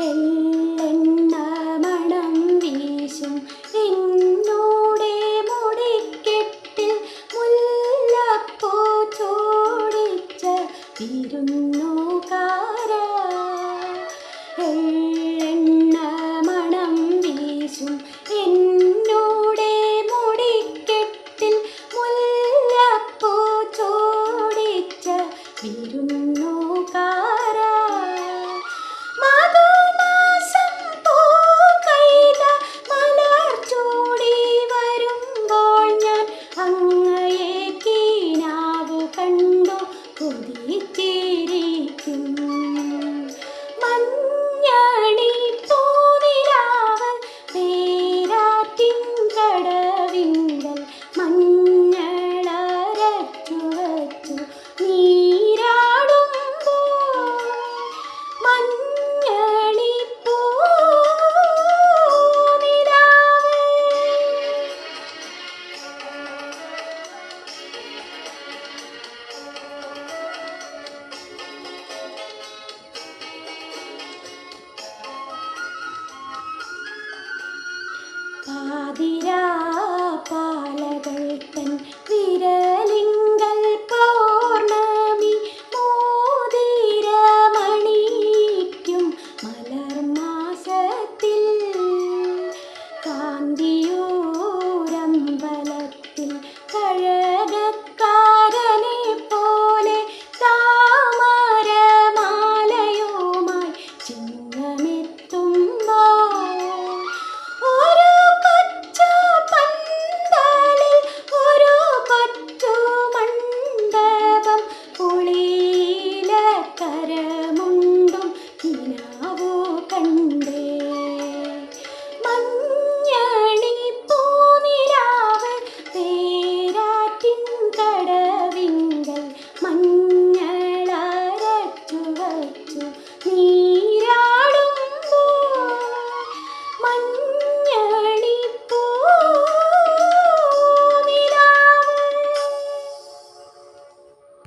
എള്ളെണ്ണ മണം വീശും എന്നോടെ മുടിക്കെട്ടിൽ മുല്ലപ്പൂ ചോടിച്ച വിരുന്നുകാരാ. എള്ളെണ്ണ മണം വീശും എന്നോടെ മുടിക്കെട്ടിൽ മുല്ലപ്പൂ ചോടിച്ച വിരുന്നുകാരാ. മധുമാസം പൂക്കൈത മലർച്ചൂടി വരുമ്പോൾ ഞാൻ അങ്ങയെ കീനാവ് കണ്ടു കൊതിച്ചിരിക്കും. മഞ്ഞണി പൂനിലാവ് പേരാറ്റിൻ കടവിങ്കൽ മഞ്ഞളരച്ചു വച്ചു നീരാടുമ്പോൾ മഞ്ഞണി പൂനിലാവ്. പാതിരാ പാലകൾ തൻ